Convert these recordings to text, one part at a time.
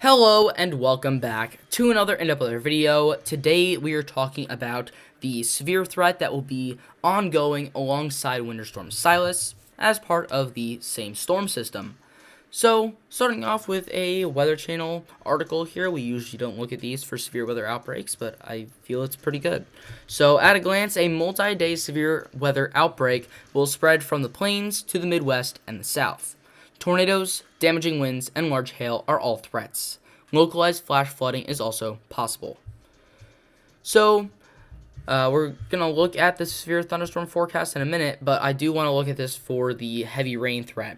Hello and welcome back to another in-depth video. Today we are talking about the severe threat that will be ongoing alongside Winter Storm Silas as part of the same storm system. So, starting off with a Weather Channel article here. We usually don't look at these for severe weather outbreaks, but I feel it's pretty good. So, at a glance, a multi-day severe weather outbreak will spread from the plains to the Midwest and the South. Tornadoes, damaging winds, and large hail are all threats. Localized flash flooding is also possible. So, we're going to look at the severe thunderstorm forecast in a minute, but I do want to look at this for the heavy rain threat.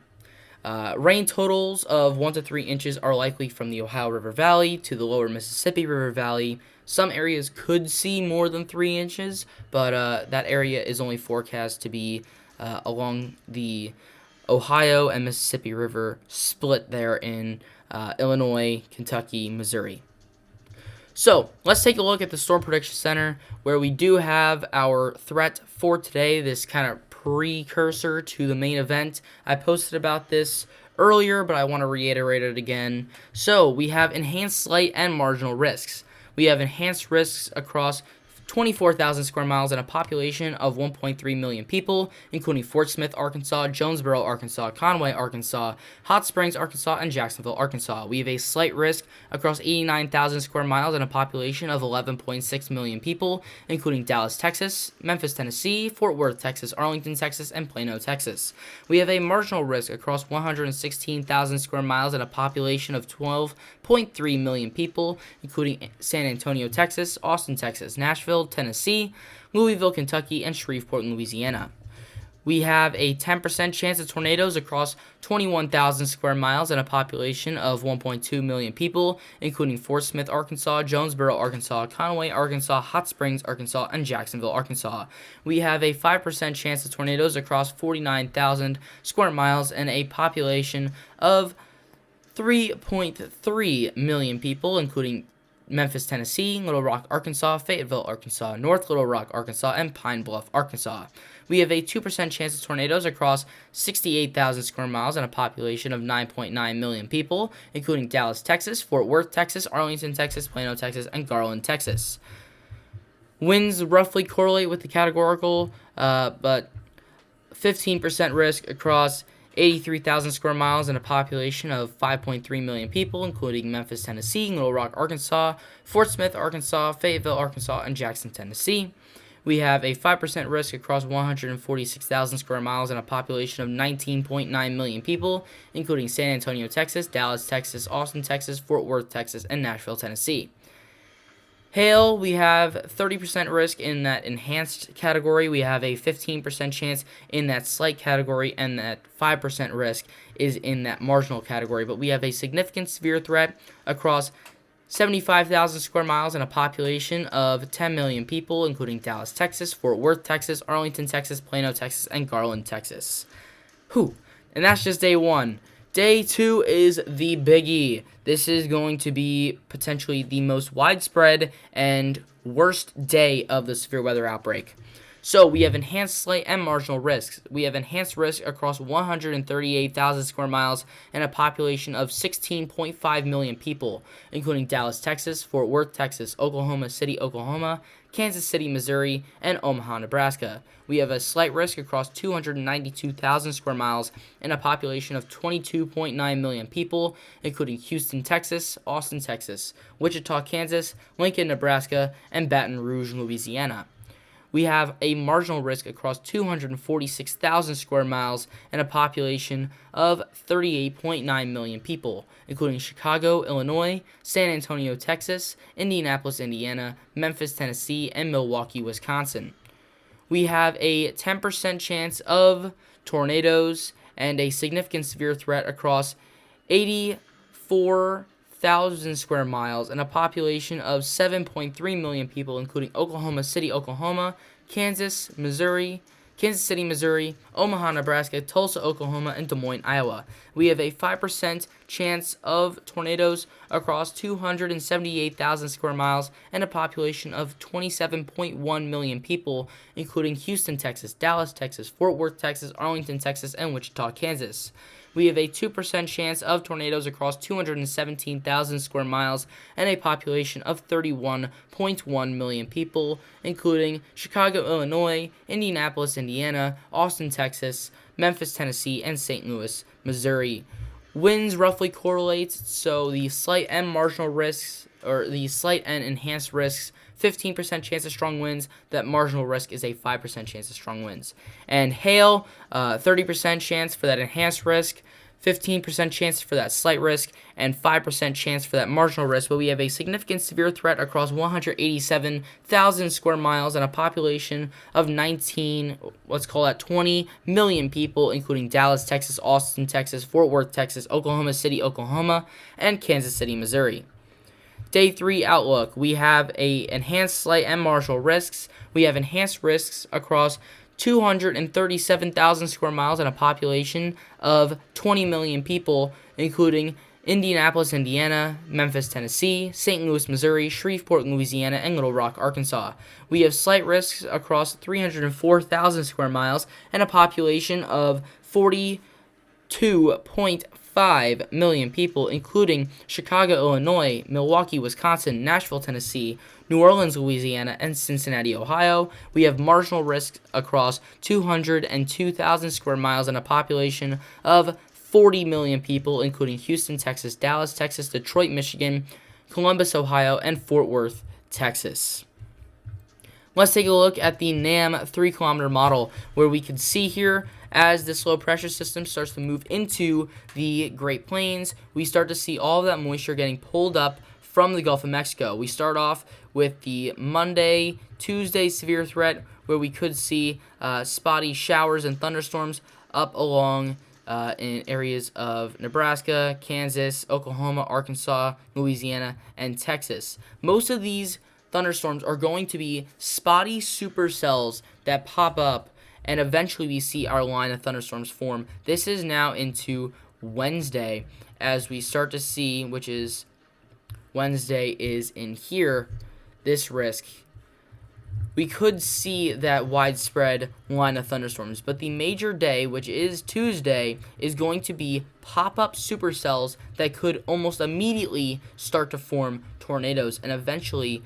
Rain totals of 1 to 3 inches are likely from the Ohio River Valley to the lower Mississippi River Valley. Some areas could see more than 3 inches, but that area is only forecast to be along the Ohio and Mississippi River split there in Illinois, Kentucky, Missouri. So, let's take a look at the Storm Prediction Center, where we do have our threat for today, this kind of precursor to the main event. I posted about this earlier, but I want to reiterate it again. So, we have enhanced slight and marginal risks. We have enhanced risks across 24,000 square miles and a population of 1.3 million people, including Fort Smith, Arkansas, Jonesboro, Arkansas, Conway, Arkansas, Hot Springs, Arkansas, and Jacksonville, Arkansas. We have a slight risk across 89,000 square miles and a population of 11.6 million people, including Dallas, Texas, Memphis, Tennessee, Fort Worth, Texas, Arlington, Texas, and Plano, Texas. We have a marginal risk across 116,000 square miles and a population of 12.3 million people, including San Antonio, Texas, Austin, Texas, Nashville, Tennessee, Louisville, Kentucky, and Shreveport, Louisiana. We have a 10% chance of tornadoes across 21,000 square miles and a population of 1.2 million people, including Fort Smith, Arkansas, Jonesboro, Arkansas, Conway, Arkansas, Hot Springs, Arkansas, and Jacksonville, Arkansas. We have a 5% chance of tornadoes across 49,000 square miles and a population of 3.3 million people, including Memphis, Tennessee, Little Rock, Arkansas, Fayetteville, Arkansas, North Little Rock, Arkansas, and Pine Bluff, Arkansas. We have a 2% chance of tornadoes across 68,000 square miles and a population of 9.9 million people, including Dallas, Texas, Fort Worth, Texas, Arlington, Texas, Plano, Texas, and Garland, Texas. Winds roughly correlate with the categorical, but 15% risk across 83,000 square miles and a population of 5.3 million people, including Memphis, Tennessee, Little Rock, Arkansas, Fort Smith, Arkansas, Fayetteville, Arkansas, and Jackson, Tennessee. We have a 5% risk across 146,000 square miles and a population of 19.9 million people, including San Antonio, Texas, Dallas, Texas, Austin, Texas, Fort Worth, Texas, and Nashville, Tennessee. Hail, we have 30% risk in that enhanced category. We have a 15% chance in that slight category, and that 5% risk is in that marginal category. But we have a significant severe threat across 75,000 square miles and a population of 10 million people, including Dallas, Texas, Fort Worth, Texas, Arlington, Texas, Plano, Texas, and Garland, Texas. And that's just day one. Day 2 is the biggie. This is going to be potentially the most widespread and worst day of the severe weather outbreak. So we have enhanced slight and marginal risks. We have enhanced risk across 138,000 square miles and a population of 16.5 million people, including Dallas, Texas, Fort Worth, Texas, Oklahoma City, Oklahoma, Kansas City, Missouri, and Omaha, Nebraska. We have a slight risk across 292,000 square miles and a population of 22.9 million people, including Houston, Texas, Austin, Texas, Wichita, Kansas, Lincoln, Nebraska, and Baton Rouge, Louisiana. We have a marginal risk across 246,000 square miles and a population of 38.9 million people, including Chicago, Illinois, San Antonio, Texas, Indianapolis, Indiana, Memphis, Tennessee, and Milwaukee, Wisconsin. We have a 10% chance of tornadoes and a significant severe threat across 84,000 square miles and a population of 7.3 million people, including Oklahoma City, Oklahoma, Kansas, Missouri, Kansas City, Missouri, Omaha, Nebraska, Tulsa, Oklahoma, and Des Moines, Iowa. We have a 5% chance of tornadoes across 278,000 square miles and a population of 27.1 million people, including Houston, Texas, Dallas, Texas, Fort Worth, Texas, Arlington, Texas, and Wichita, Kansas. We have a 2% chance of tornadoes across 217,000 square miles and a population of 31.1 million people, including Chicago, Illinois, Indianapolis, Indiana, Austin, Texas, Memphis, Tennessee, and St. Louis, Missouri. Winds roughly correlate, so the slight and marginal risks, or the slight and enhanced risks, 15% chance of strong winds. That marginal risk is a 5% chance of strong winds. And hail, 30% chance for that enhanced risk, 15% chance for that slight risk, and 5% chance for that marginal risk. But we have a significant severe threat across 187,000 square miles and a population of 20 million people, including Dallas, Texas, Austin, Texas, Fort Worth, Texas, Oklahoma City, Oklahoma, and Kansas City, Missouri. Day 3 outlook. We have a enhanced slight and marginal risks. We have enhanced risks across 237,000 square miles and a population of 20 million people, including Indianapolis, Indiana, Memphis, Tennessee, St. Louis, Missouri, Shreveport, Louisiana, and Little Rock, Arkansas. We have slight risks across 304,000 square miles and a population of 42.5 million people, including Chicago, Illinois, Milwaukee, Wisconsin, Nashville, Tennessee, New Orleans, Louisiana, and Cincinnati, Ohio. We have marginal risks across 202,000 square miles and a population of 40 million people, including Houston, Texas, Dallas, Texas, Detroit, Michigan, Columbus, Ohio, and Fort Worth, Texas. Let's take a look at the NAM 3-kilometer model, where we can see here as this low pressure system starts to move into the Great Plains, we start to see all of that moisture getting pulled up from the Gulf of Mexico. We start off with the Monday, Tuesday severe threat, where we could see spotty showers and thunderstorms up along in areas of Nebraska, Kansas, Oklahoma, Arkansas, Louisiana, and Texas. Most of these thunderstorms are going to be spotty supercells that pop up, and eventually we see our line of thunderstorms form. This is now into Wednesday, as we start to see, which is Wednesday is in here, this risk. We could see that widespread line of thunderstorms, but the major day, which is Tuesday, is going to be pop-up supercells that could almost immediately start to form tornadoes, and eventually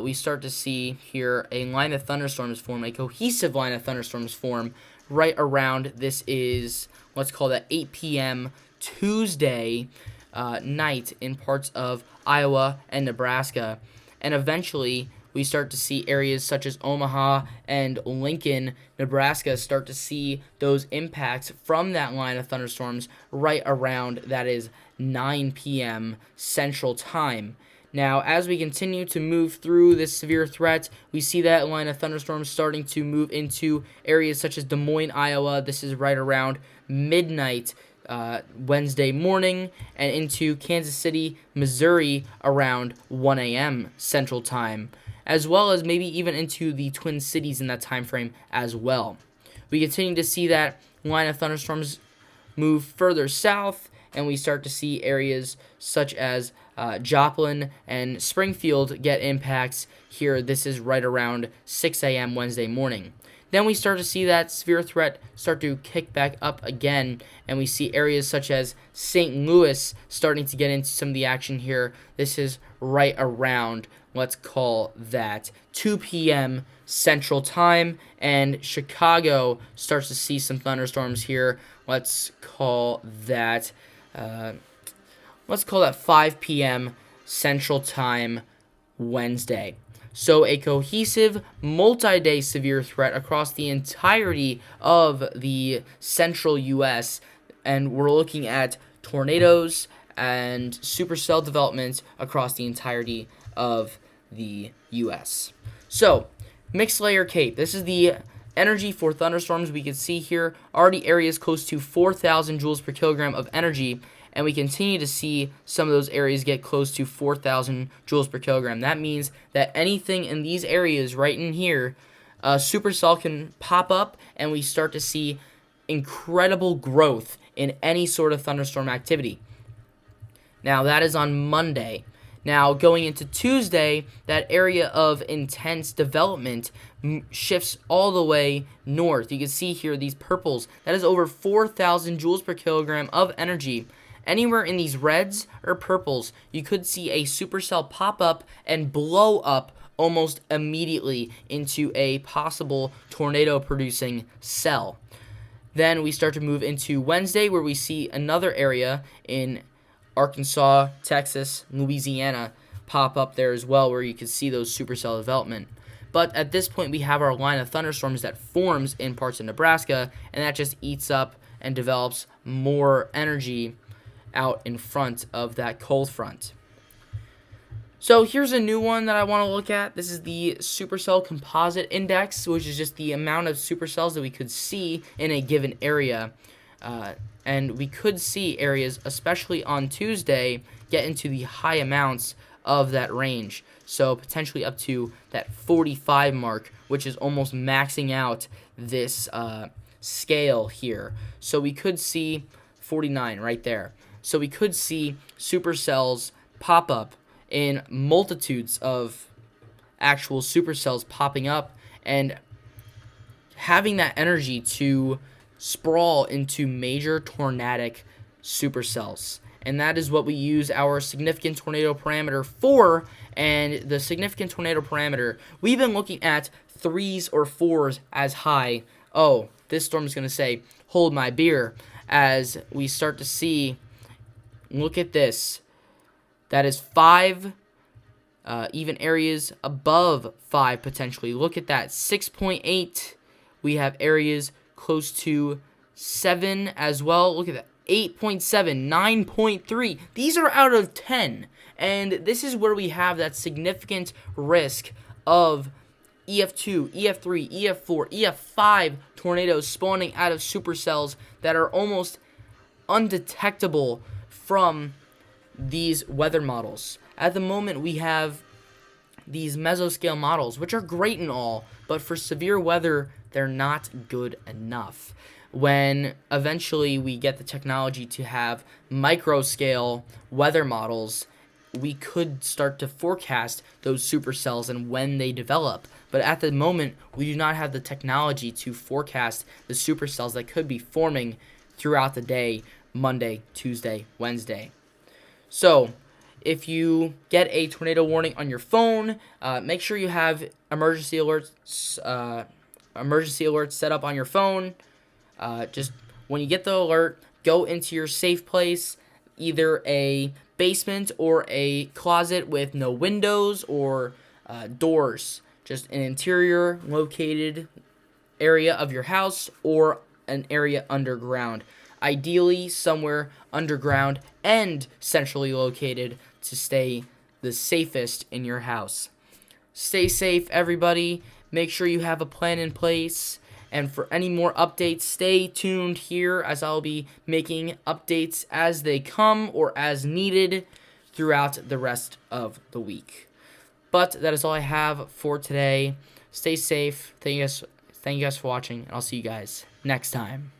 we start to see here a line of thunderstorms form, a cohesive line of thunderstorms form right around, this is, let's call that 8 p.m. Tuesday night in parts of Iowa and Nebraska. And eventually we start to see areas such as Omaha and Lincoln, Nebraska, start to see those impacts from that line of thunderstorms right around, that is 9 p.m. Central Time. Now, as we continue to move through this severe threat, we see that line of thunderstorms starting to move into areas such as Des Moines, Iowa. This is right around midnight Wednesday morning, and into Kansas City, Missouri around 1 a.m. Central Time, as well as maybe even into the Twin Cities in that time frame as well. We continue to see that line of thunderstorms move further south, and we start to see areas such as Joplin and Springfield get impacts here. This is right around 6 a.m. Wednesday morning. Then we start to see that severe threat start to kick back up again, and we see areas such as St. Louis starting to get into some of the action here. This is right around, let's call that 2 p.m. Central Time, and Chicago starts to see some thunderstorms here. Let's call that 5 p.m. Central Time Wednesday. So a cohesive, multi-day severe threat across the entirety of the central U.S., and we're looking at tornadoes and supercell development across the entirety of the U.S. So, mixed layer cape. This is the energy for thunderstorms. We can see here already areas close to 4,000 joules per kilogram of energy, and we continue to see some of those areas get close to 4,000 joules per kilogram. That means that anything in these areas right in here Supercell can pop up, and we start to see incredible growth in any sort of thunderstorm activity. Now, that is on Monday. Now, going into Tuesday, that area of intense development shifts all the way north. You can see here these purples. That is over 4,000 joules per kilogram of energy. Anywhere in these reds or purples, you could see a supercell pop up and blow up almost immediately into a possible tornado-producing cell. Then we start to move into Wednesday, where we see another area in Arkansas, Texas, Louisiana pop up there as well, where you can see those supercell development. But at this point, we have our line of thunderstorms that forms in parts of Nebraska, and that just eats up and develops more energy out in front of that cold front. So here's a new one that I want to look at. This is the Supercell Composite Index, which is just the amount of supercells that we could see in a given area. And we could see areas, especially on Tuesday, get into the high amounts of that range. So potentially up to that 45 mark, which is almost maxing out this scale here. So we could see 49 right there. So we could see supercells pop up in multitudes of actual supercells popping up and having that energy to sprawl into major tornadic supercells. And that is what we use our significant tornado parameter for. And the significant tornado parameter, we've been looking at 3s or 4s as high. Oh, this storm is going to say, hold my beer, as we start to see, look at this. That is 5, even areas above 5 potentially. Look at that, 6.8. We have areas close to 7 as well. Look at that, 8.7, 9.3. These are out of 10. And this is where we have that significant risk of EF2, EF3, EF4, EF5 tornadoes spawning out of supercells that are almost undetectable from these weather models. At the moment, we have these mesoscale models, which are great and all, but for severe weather, they're not good enough. When eventually we get the technology to have microscale weather models, we could start to forecast those supercells and when they develop. But at the moment, we do not have the technology to forecast the supercells that could be forming throughout the day, Monday, Tuesday, Wednesday. So, if you get a tornado warning on your phone, make sure you have emergency alerts set up on your phone. Just when you get the alert, go into your safe place, either a basement or a closet with no windows or doors. Just an interior located area of your house or an area underground. Ideally, somewhere underground and centrally located to stay the safest in your house. Stay safe, everybody. Make sure you have a plan in place. And for any more updates, stay tuned here as I'll be making updates as they come or as needed throughout the rest of the week. But that is all I have for today. Stay safe. Thank you guys for watching, and I'll see you guys next time.